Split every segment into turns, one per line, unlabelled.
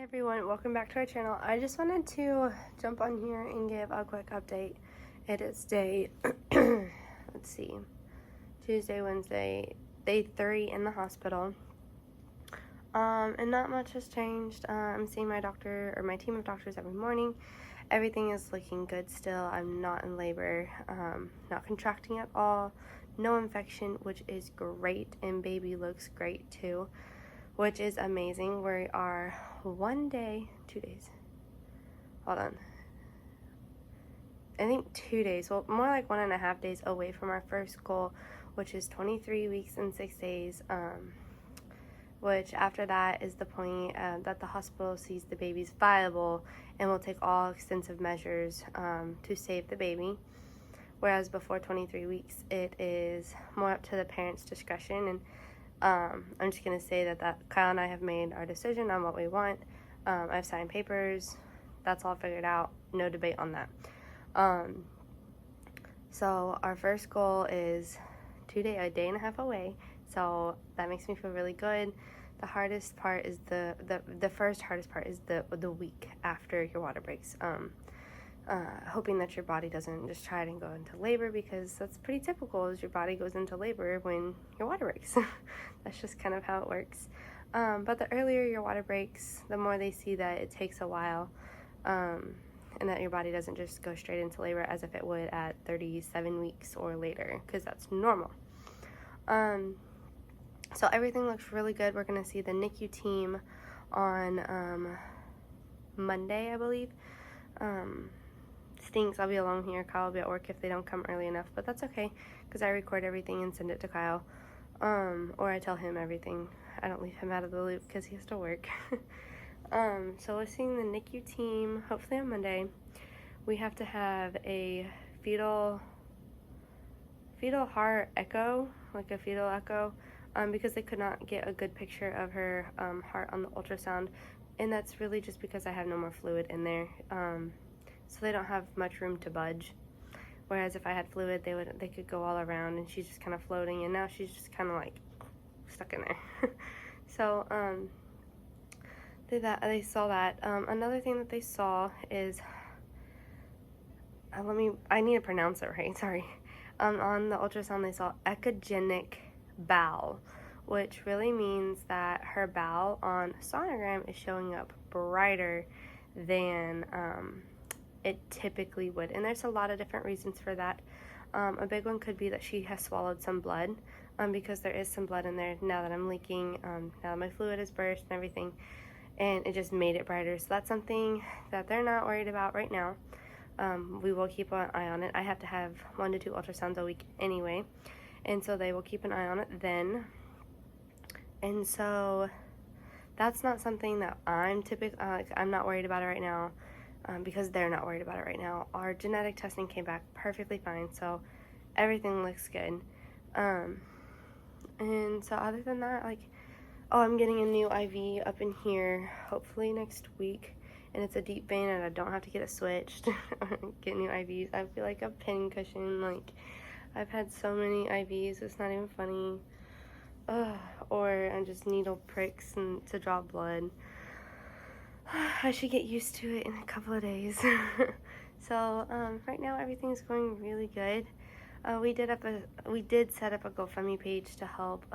Hi everyone, welcome back to our channel. I just wanted to jump on here and give a quick update. It is day, let's see, Tuesday, Wednesday, day 3 in the hospital. And not much has changed. I'm seeing my doctor, or my team of doctors every morning. Everything is looking good still. I'm not in labor, not contracting at all, no infection, which is great, and baby looks great too, which is amazing. We are 2 days, hold on, I think 2 days, well, more like 1.5 days away from our first goal, which is 23 weeks and 6 days, which after that is the point that the hospital sees the baby's viable and will take all extensive measures to save the baby. Whereas before 23 weeks, it is more up to the parents' discretion. And I'm just going to say that Kyle and I have made our decision on what we want. I've signed papers. That's all figured out. No debate on that. So our first goal is a day and a half away. So that makes me feel really good. The hardest part is the first hardest part is the week after your water breaks. Hoping that your body doesn't just try and go into labor, because that's pretty typical, is your body goes into labor when your water breaks. That's just kind of how it works. But the earlier your water breaks, the more they see that it takes a while, and that your body doesn't just go straight into labor as if it would at 37 weeks or later, because that's normal. So everything looks really good. We're going to see the NICU team on Monday, I believe. Stinks, I'll be alone here. Kyle will be at work if they don't come early enough, but that's okay, because I record everything and send it to Kyle, or I tell him everything. I don't leave him out of the loop because he has to work. So we're seeing the NICU team hopefully on Monday. We have to have a fetal heart echo, like a fetal echo, because they could not get a good picture of her heart on the ultrasound, and that's really just because I have no more fluid in there. So they don't have much room to budge. Whereas if I had fluid, they could go all around, and she's just kind of floating, and now she's just kind of like stuck in there. So they saw that. Another thing that they saw is, I need to pronounce it right, sorry. On the ultrasound they saw echogenic bowel, which really means that her bowel on sonogram is showing up brighter than it typically would, and there's a lot of different reasons for that. A big one could be that she has swallowed some blood, because there is some blood in there now that I'm leaking, now that my fluid is burst and everything, and it just made it brighter. So that's something that they're not worried about right now. We will keep an eye on it. I have to have 1 to 2 ultrasounds a week anyway, and so they will keep an eye on it then. And so that's not something that I'm I'm not worried about it right now, because they're not worried about it right now. Our genetic testing came back perfectly fine, so everything looks good. And so other than that, I'm getting a new IV up in here hopefully next week, and it's a deep vein, and I don't have to get it switched or get new IVs. I feel like a pin cushion. I've had so many IVs, it's not even funny. Or just needle pricks and to draw blood. I should get used to it in a couple of days. So right now everything's going really good. We did set up a GoFundMe page to help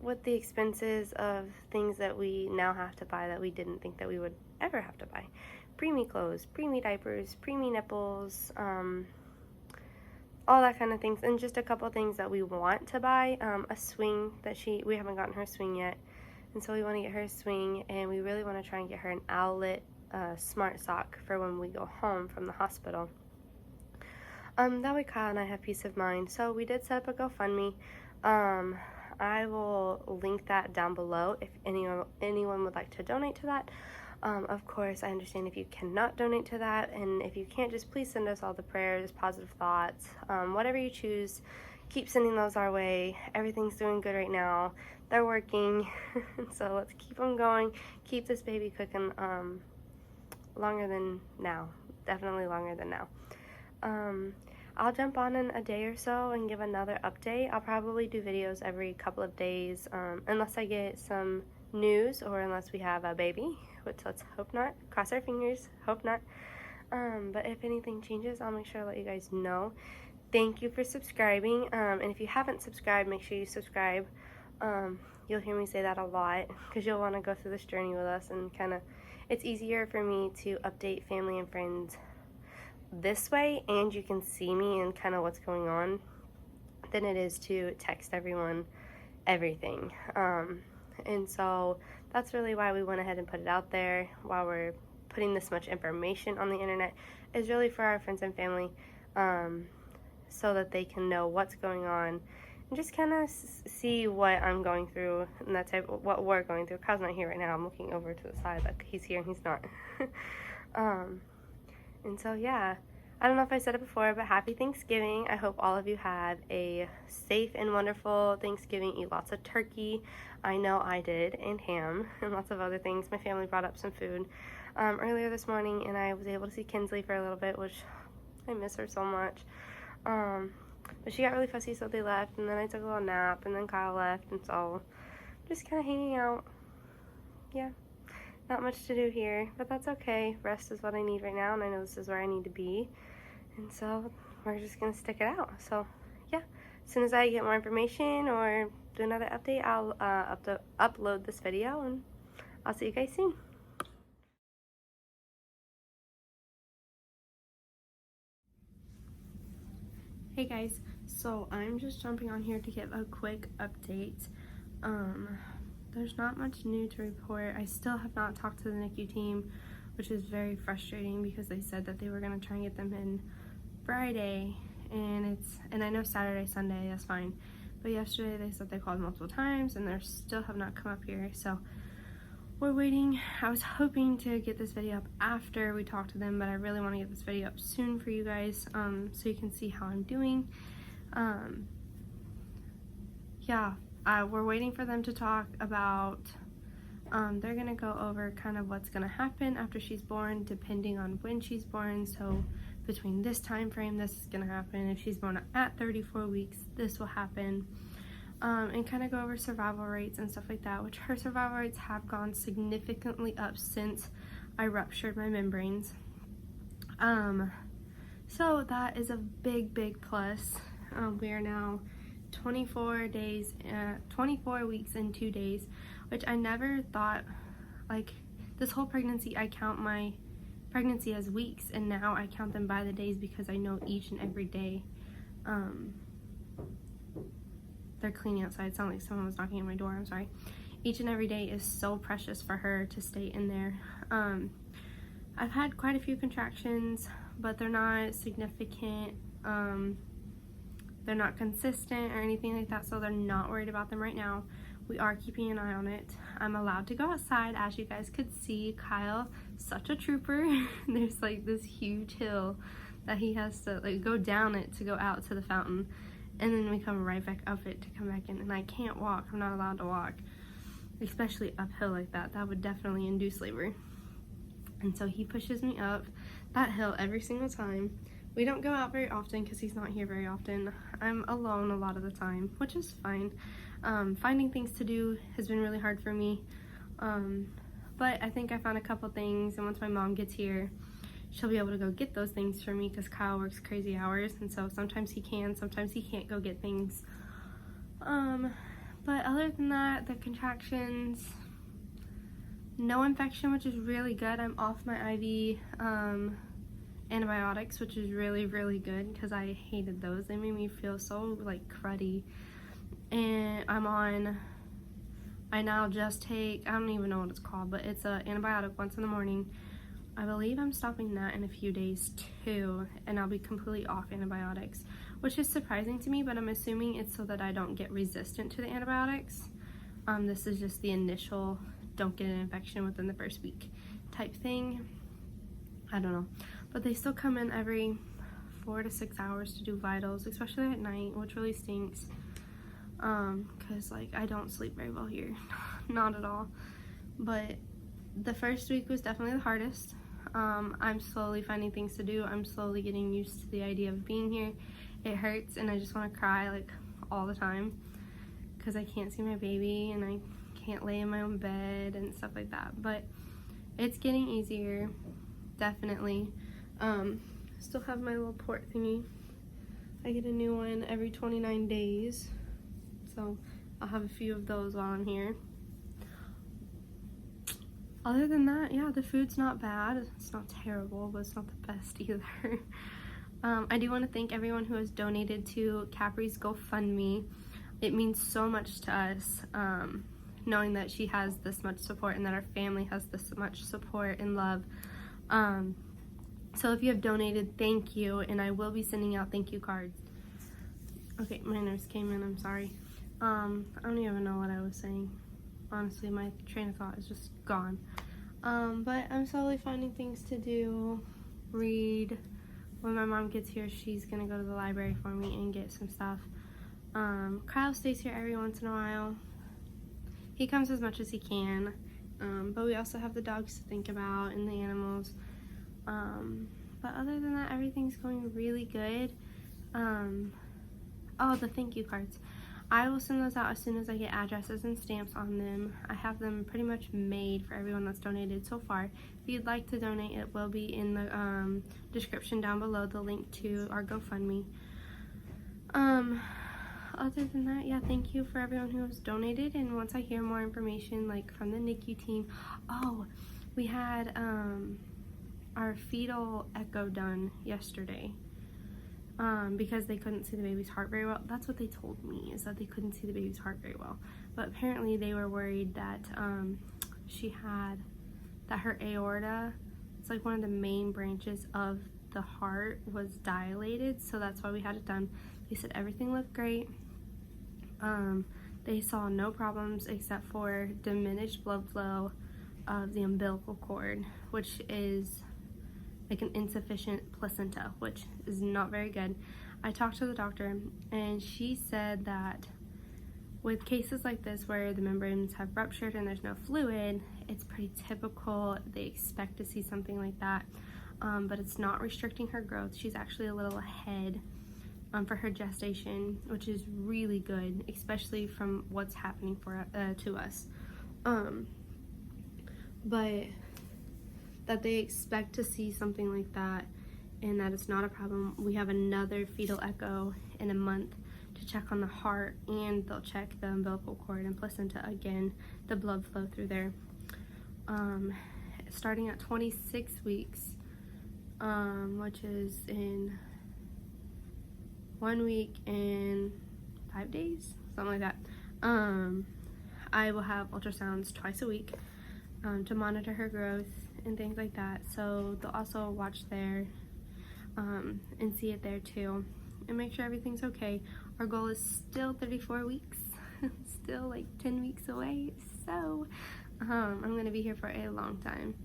with the expenses of things that we now have to buy that we didn't think that we would ever have to buy. Preemie clothes, preemie diapers, preemie nipples, all that kind of things, and just a couple things that we want to buy. A swing that we haven't gotten her swing yet, and so we want to get her a swing, and we really want to try and get her an Owlet smart sock for when we go home from the hospital. That way Kyle and I have peace of mind. So we did set up a GoFundMe. I will link that down below if anyone would like to donate to that. Of course, I understand if you cannot donate to that, and if you can't, just please send us all the prayers, positive thoughts, whatever you choose. Keep sending those our way. Everything's doing good right now. They're working, so let's keep them going. Keep this baby cooking longer than now. Definitely longer than now. I'll jump on in a day or so and give another update. I'll probably do videos every couple of days, unless I get some news, or unless we have a baby, which let's hope not. Cross our fingers, hope not. But if anything changes, I'll make sure to let you guys know. Thank you for subscribing, and if you haven't subscribed, make sure you subscribe. You'll hear me say that a lot because you'll want to go through this journey with us, and kind of, it's easier for me to update family and friends this way, and you can see me and kind of what's going on, than it is to text everyone everything. And so that's really why we went ahead and put it out there. While we're putting this much information on the internet, is really for our friends and family, so that they can know what's going on and just kind of see what I'm going through and that type of what we're going through. Kyle's not here right now. I'm looking over to the side like he's here and he's not. And so yeah, I don't know if I said it before, but happy Thanksgiving. I hope all of you have a safe and wonderful Thanksgiving. Eat lots of turkey. I know I did, and ham, and lots of other things. My family brought up some food earlier this morning, and I was able to see Kinsley for a little bit, which I miss her so much. But she got really fussy, so they left, and then I took a little nap, and then Kyle left, and so just kind of hanging out. Yeah, not much to do here, but that's okay. Rest is what I need right now, and I know this is where I need to be, and so we're just gonna stick it out. So yeah, as soon as I get more information or do another update, I'll upload this video, and I'll see you guys soon. Hey guys, so I'm just jumping on here to give a quick update. There's not much new to report. I still have not talked to the NICU team, which is very frustrating because they said that they were gonna try and get them in Friday, and I know Saturday, Sunday, that's fine. But yesterday they said they called multiple times and they still have not come up here, so we're waiting. I was hoping to get this video up after we talk to them, but I really want to get this video up soon for you guys, so you can see how I'm doing. Yeah, we're waiting for them to talk about, they're gonna go over kind of what's gonna happen after she's born, depending on when she's born. So between this time frame, this is gonna happen. If she's born at 34 weeks, this will happen. And kind of go over survival rates and stuff like that, which her survival rates have gone significantly up since I ruptured my membranes. So that is a big plus. We are now 24 weeks and 2 days, which I never thought, like, this whole pregnancy, I count my pregnancy as weeks, and now I count them by the days because I know each and every day. They're cleaning outside. It sounded like someone was knocking at my door. I'm sorry. Each and every day is so precious for her to stay in there. I've had quite a few contractions, but they're not significant. They're not consistent or anything like that, so they're not worried about them right now. We are keeping an eye on it. I'm allowed to go outside, as you guys could see. Kyle, such a trooper. There's like this huge hill that he has to like go down it to go out to the fountain. And then we come right back up it to come back in, and I can't walk. I'm not allowed to walk, especially uphill like that. That would definitely induce labor. And so he pushes me up that hill every single time. We don't go out very often because he's not here very often. I'm alone a lot of the time, which is fine. Finding things to do has been really hard for me. But I think I found a couple things, and once my mom gets here, she'll be able to go get those things for me because Kyle works crazy hours, and so sometimes he can, sometimes he can't go get things. But other than that, the contractions, no infection, which is really good. I'm off my IV antibiotics, which is really good because I hated those. They made me feel so like cruddy. And I now just take, I don't even know what it's called, but it's an antibiotic once in the morning. I believe I'm stopping that in a few days too, and I'll be completely off antibiotics, which is surprising to me, but I'm assuming it's so that I don't get resistant to the antibiotics. This is just the initial don't get an infection within the first week type thing. I don't know, but they still come in every 4 to 6 hours to do vitals, especially at night, which really stinks, because like I don't sleep very well here. Not at all. But the first week was definitely the hardest. I'm slowly finding things to do. I'm slowly getting used to the idea of being here. It hurts and I just want to cry like all the time because I can't see my baby and I can't lay in my own bed and stuff like that. But it's getting easier, definitely. Still have my little port thingy. I get a new one every 29 days. So I'll have a few of those while I'm here. Other than that, yeah, the food's not bad. It's not terrible, but it's not the best either. I do want to thank everyone who has donated to Capri's GoFundMe. It means so much to us, knowing that she has this much support and that our family has this much support and love. So if you have donated, thank you, and I will be sending out thank you cards. Okay, my nurse came in, I'm sorry. I don't even know what I was saying. Honestly, my train of thought is just gone. But I'm slowly finding things to do, read. When my mom gets here, she's gonna go to the library for me and get some stuff. Kyle stays here every once in a while. He comes as much as he can. But we also have the dogs to think about and the animals. But other than that, everything's going really good. Oh, the thank you cards. I will send those out as soon as I get addresses and stamps on them. I have them pretty much made for everyone that's donated so far. If you'd like to donate, it will be in the description down below, the link to our GoFundMe. Other than that, yeah, thank you for everyone who has donated. And once I hear more information, like from the NICU team, oh, we had our fetal echo done yesterday. Because they couldn't see the baby's heart very well. That's what they told me, is that they couldn't see the baby's heart very well. But apparently they were worried that her aorta, it's like one of the main branches of the heart, was dilated, so that's why we had it done. They said everything looked great. They saw no problems except for diminished blood flow of the umbilical cord, which is like an insufficient placenta, which is not very good. I talked to the doctor and she said that with cases like this where the membranes have ruptured and there's no fluid, it's pretty typical. They expect to see something like that, but it's not restricting her growth. She's actually a little ahead for her gestation, which is really good, especially from what's happening to us. But that they expect to see something like that and that it's not a problem. We have another fetal echo in a month to check on the heart, and they'll check the umbilical cord and placenta again, the blood flow through there. Starting at 26 weeks, which is in 1 week and 5 days, something like that. I will have ultrasounds twice a week to monitor her growth and things like that, so they'll also watch there and see it there too and make sure everything's okay. Our goal is still 34 weeks, still like 10 weeks away, so I'm gonna be here for a long time,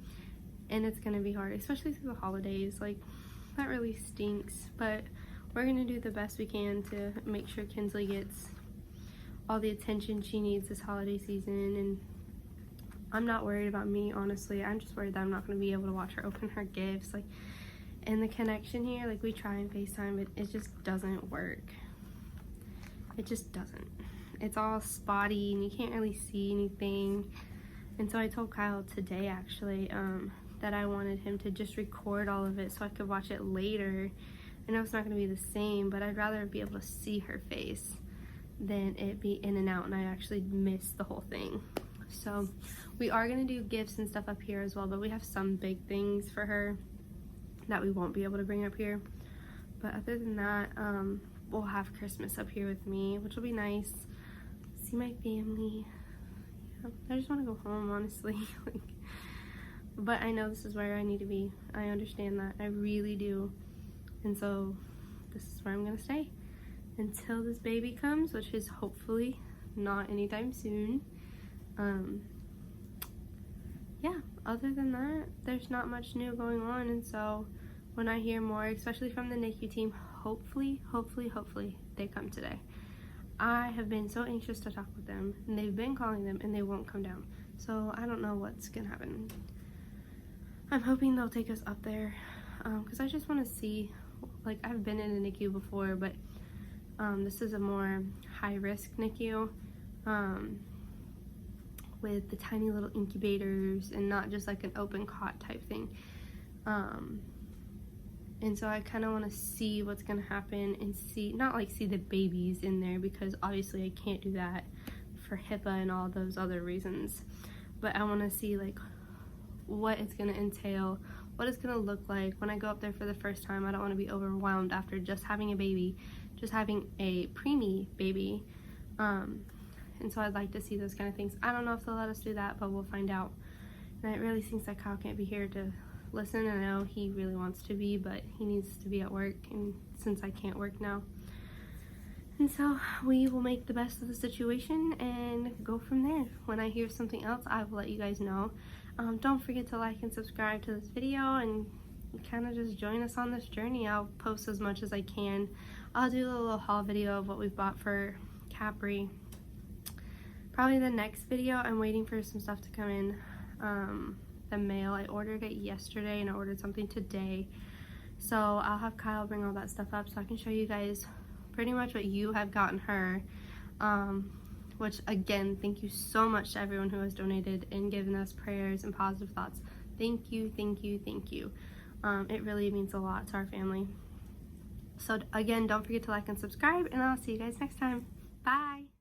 and it's gonna be hard, especially through the holidays. Like, that really stinks, but we're gonna do the best we can to make sure Kinsley gets all the attention she needs this holiday season. And I'm not worried about me, honestly. I'm just worried that I'm not going to be able to watch her open her gifts. Like, and the connection here, like, we try and FaceTime, but it just doesn't work. It just doesn't. It's all spotty, and you can't really see anything. And so I told Kyle today, actually, that I wanted him to just record all of it so I could watch it later. I know it's not going to be the same, but I'd rather be able to see her face than it be in and out and I actually miss the whole thing. So we are going to do gifts and stuff up here as well, but we have some big things for her that we won't be able to bring up here. But other than that, we'll have Christmas up here with me, which will be nice. See my family. Yeah, I just want to go home, honestly. But I know this is where I need to be. I understand that. I really do. And so this is where I'm going to stay until this baby comes, which is hopefully not anytime soon. Yeah, other than that, there's not much new going on, and so when I hear more, especially from the NICU team, hopefully they come today. I have been so anxious to talk with them, and they've been calling them, and they won't come down, so I don't know what's gonna happen. I'm hoping they'll take us up there, because I just want to see, like, I've been in a NICU before, but this is a more high-risk NICU, with the tiny little incubators and not just like an open cot type thing. And so I kind of want to see what's going to happen and see, not like see the babies in there, because obviously I can't do that for HIPAA and all those other reasons. But I want to see like what it's going to entail, what it's going to look like when I go up there for the first time. I don't want to be overwhelmed after just having a baby, just having a preemie baby. And so I'd like to see those kind of things. I don't know if they'll let us do that, but we'll find out. And it really seems like Kyle can't be here to listen. I know he really wants to be, but he needs to be at work, and since I can't work now. And so we will make the best of the situation and go from there. When I hear something else, I will let you guys know. Don't forget to like and subscribe to this video and kind of just join us on this journey. I'll post as much as I can. I'll do a little haul video of what we've bought for Capri. Probably the next video. I'm waiting for some stuff to come in the mail. I ordered it yesterday and I ordered something today. So I'll have Kyle bring all that stuff up so I can show you guys pretty much what you have gotten her. Which again, thank you so much to everyone who has donated and given us prayers and positive thoughts. Thank you, thank you, thank you. It really means a lot to our family. So again, don't forget to like and subscribe, and I'll see you guys next time. Bye.